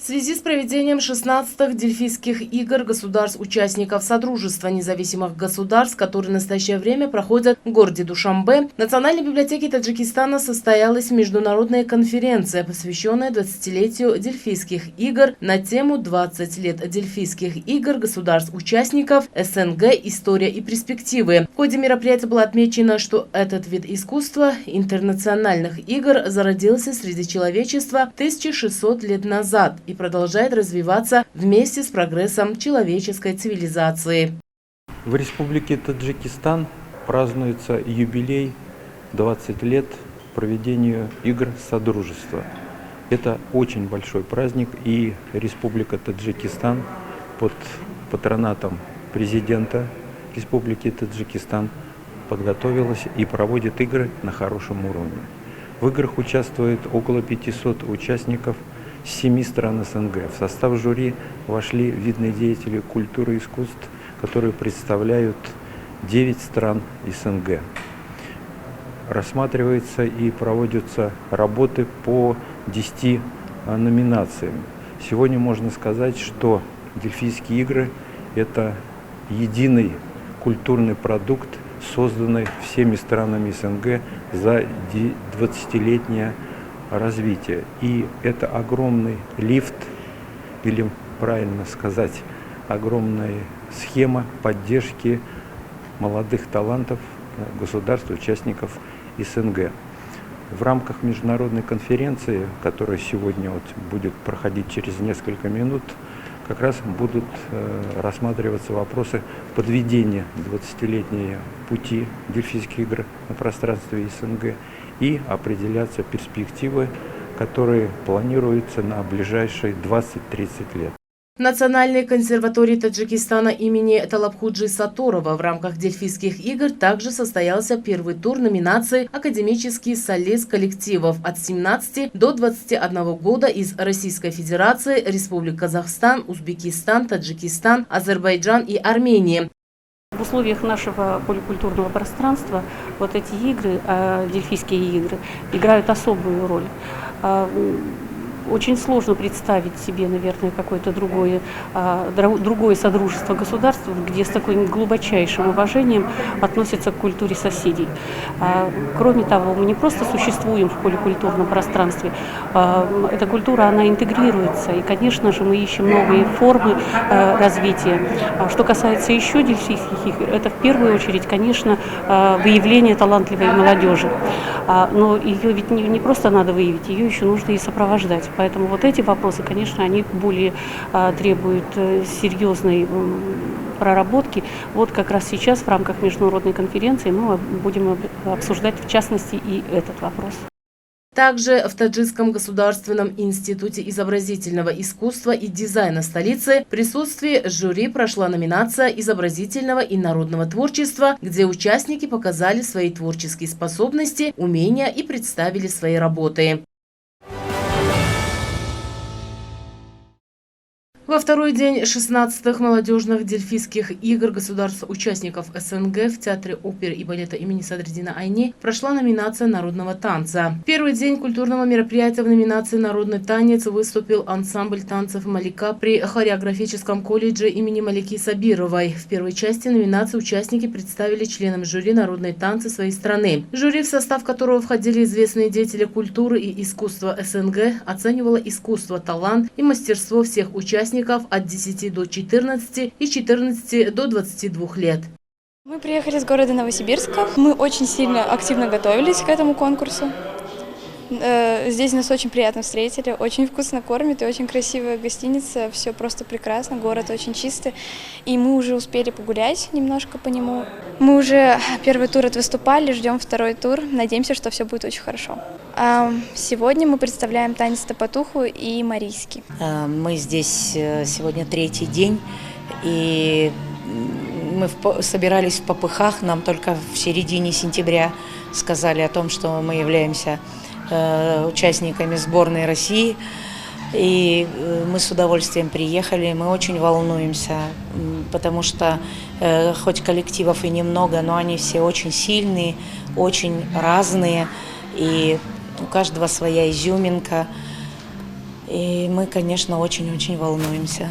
В связи с проведением 16-х Дельфийских игр государств-участников Содружества независимых государств, которые в настоящее время проходят в городе Душанбе, в Национальной библиотеке Таджикистана состоялась международная конференция, посвященная 20-летию Дельфийских игр на тему «20 лет Дельфийских игр государств-участников СНГ. История и перспективы». В ходе мероприятия было отмечено, что этот вид искусства интернациональных игр зародился среди человечества 1600 лет назад и продолжает развиваться вместе с прогрессом человеческой цивилизации. В Республике Таджикистан празднуется юбилей 20 лет проведению игр Содружества. Это очень большой праздник, и Республика Таджикистан под патронатом президента Республики Таджикистан подготовилась и проводит игры на хорошем уровне. В играх участвует около 500 участников с 7 стран СНГ. В состав жюри вошли видные деятели культуры и искусств, которые представляют 9 стран СНГ. Рассматриваются и проводятся работы по 10 номинациям. Сегодня можно сказать, что Дельфийские игры – это единый культурный продукт, созданный всеми странами СНГ за 20-летнее развитие. И это огромный лифт, или правильно сказать, огромная схема поддержки молодых талантов государств, участников СНГ. В рамках международной конференции, которая сегодня будет проходить через несколько минут, как раз будут рассматриваться вопросы подведения 20-летней пути Дельфийских игр на пространстве СНГ и определяться перспективы, которые планируются на ближайшие 20-30 лет. В Национальной консерватории Таджикистана имени Талапхуджи Сатторова в рамках Дельфийских игр также состоялся первый тур номинации «Академический солист коллективов» от 17 до 21 года из Российской Федерации, Республик Казахстан, Узбекистан, Таджикистан, Азербайджан и Армении. В условиях нашего поликультурного пространства вот эти игры, Дельфийские игры, играют особую роль. Очень сложно представить себе, наверное, какое-то другое содружество государств, где с таким глубочайшим уважением относятся к культуре соседей. Кроме того, мы не просто существуем в поликультурном пространстве, эта культура, она интегрируется, и, конечно же, мы ищем новые формы развития. Что касается еще Дельфийских игр, это в первую очередь, конечно, выявление талантливой молодежи. Но ее ведь не просто надо выявить, ее еще нужно и сопровождать. Поэтому вот эти вопросы, конечно, они более требуют серьезной проработки. Вот как раз сейчас в рамках международной конференции мы будем обсуждать в частности и этот вопрос. Также в Таджикском государственном институте изобразительного искусства и дизайна столицы в присутствии жюри прошла номинация изобразительного и народного творчества, где участники показали свои творческие способности, умения и представили свои работы. Во второй день 16-х молодежных Дельфийских игр государств-участников СНГ в Театре оперы и балета имени Садриддина Айни прошла номинация народного танца. В первый день культурного мероприятия в номинации «Народный танец» выступил ансамбль танцев «Малика» при хореографическом колледже имени Малики Сабировой. В первой части номинации участники представили членам жюри народные танцы своей страны. Жюри, в состав которого входили известные деятели культуры и искусства СНГ, оценивало искусство, талант и мастерство всех участников от 10 до 14 и 14 до 22 лет. Мы приехали из города Новосибирска. Мы очень сильно активно готовились к этому конкурсу. Здесь нас очень приятно встретили, очень вкусно кормят и очень красивая гостиница. Все просто прекрасно, город очень чистый. И мы уже успели погулять немножко по нему. Мы уже первый тур отвыступали, ждем второй тур. Надеемся, что все будет очень хорошо. Сегодня мы представляем танец Тапатуху и Марийский. Мы здесь сегодня третий день, и мы собирались в попыхах. Нам только в середине сентября сказали о том, что мы являемся участниками сборной России. И мы с удовольствием приехали, мы очень волнуемся, потому что хоть коллективов и немного, но они все очень сильные, очень разные, и у каждого своя изюминка. И мы, конечно, очень-очень волнуемся.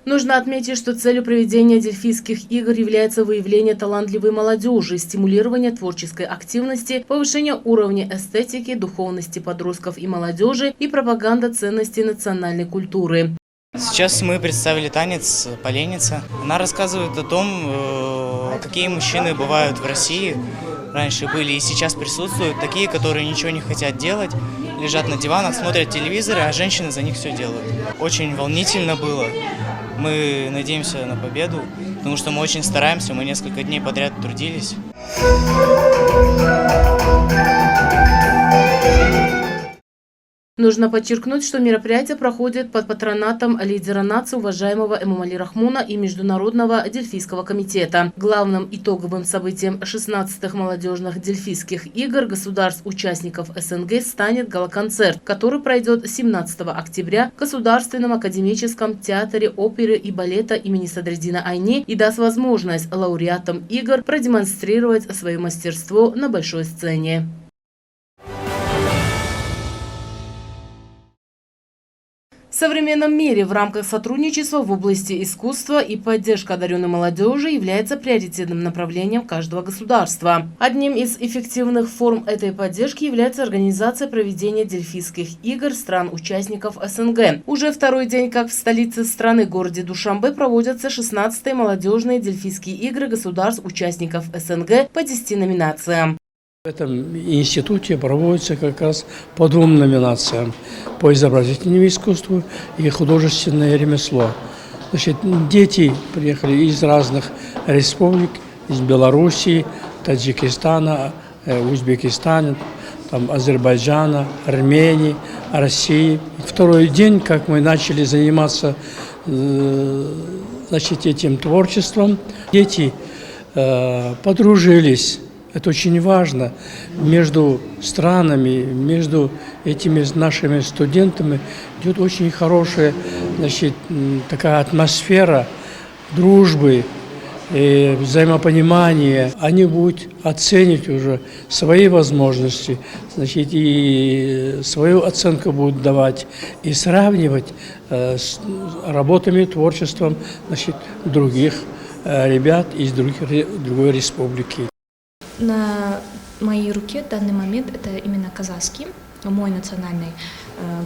Нужно отметить, что целью проведения Дельфийских игр является выявление талантливой молодежи, стимулирование творческой активности, повышение уровня эстетики, духовности подростков и молодежи и пропаганда ценностей национальной культуры. Сейчас мы представили танец «Поленница». Она рассказывает о том, какие мужчины бывают в России. Раньше были и сейчас присутствуют такие, которые ничего не хотят делать, лежат на диванах, смотрят телевизор, а женщины за них все делают. Очень волнительно было. Мы надеемся на победу, потому что мы очень стараемся, мы несколько дней подряд трудились. Нужно подчеркнуть, что мероприятие проходит под патронатом лидера нации уважаемого Эмомали Рахмона и Международного Дельфийского комитета. Главным итоговым событием 16-х молодежных Дельфийских игр государств-участников СНГ станет гала-концерт, который пройдет 17 октября в Государственном академическом театре оперы и балета имени Садриддина Айни и даст возможность лауреатам игр продемонстрировать свое мастерство на большой сцене. В современном мире в рамках сотрудничества в области искусства и поддержка одаренной молодежи является приоритетным направлением каждого государства. Одним из эффективных форм этой поддержки является организация проведения Дельфийских игр стран-участников СНГ. Уже второй день, как в столице страны, городе Душанбе, проводятся 16-е молодежные Дельфийские игры государств-участников СНГ по 10 номинациям. В этом институте проводится как раз по 2 номинациям: по изобразительному искусству и художественное ремесло. Значит, дети приехали из разных республик, из Белоруссии, Таджикистана, Узбекистана, Азербайджана, Армении, России. Второй день, как мы начали заниматься этим творчеством, дети подружились. Это очень важно. Между странами, между этими нашими студентами идет очень хорошая, такая атмосфера дружбы, взаимопонимания. Они будут оценивать уже свои возможности, и свою оценку будут давать и сравнивать с работами, творчеством других ребят из другой республики. На моей руке в данный момент это именно казахский, мой национальный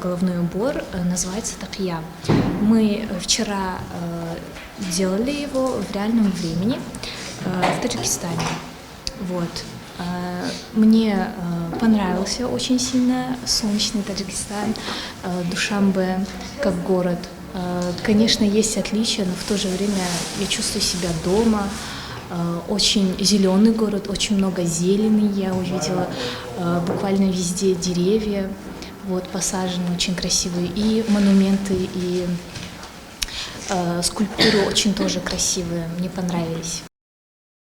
головной убор, называется такия. Мы вчера делали его в реальном времени в Таджикистане. Мне понравился очень сильно солнечный Таджикистан, Душанбе как город. Конечно, есть отличия, но в то же время я чувствую себя дома. Очень зеленый город, очень много зелени я увидела, буквально везде деревья, посажены очень красивые, и монументы, и скульптуры очень тоже красивые, мне понравились.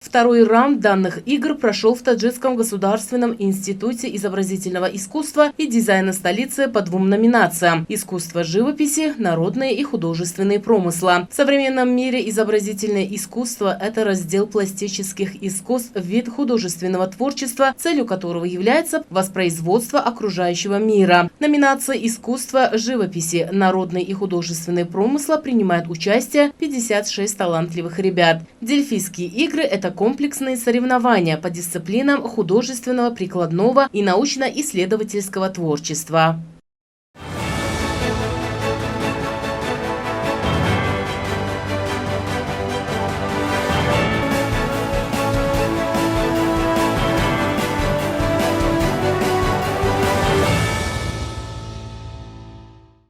Второй раунд данных игр прошел в Таджикском государственном институте изобразительного искусства и дизайна столицы по 2 номинациям: искусство живописи, народные и художественные промысла. В современном мире изобразительное искусство – это раздел пластических искусств, вид художественного творчества, целью которого является воспроизводство окружающего мира. Номинация «Искусство живописи, народные и художественные промысла» принимает участие 56 талантливых ребят. Дельфийские игры – это комплексные соревнования по дисциплинам художественного, прикладного и научно-исследовательского творчества.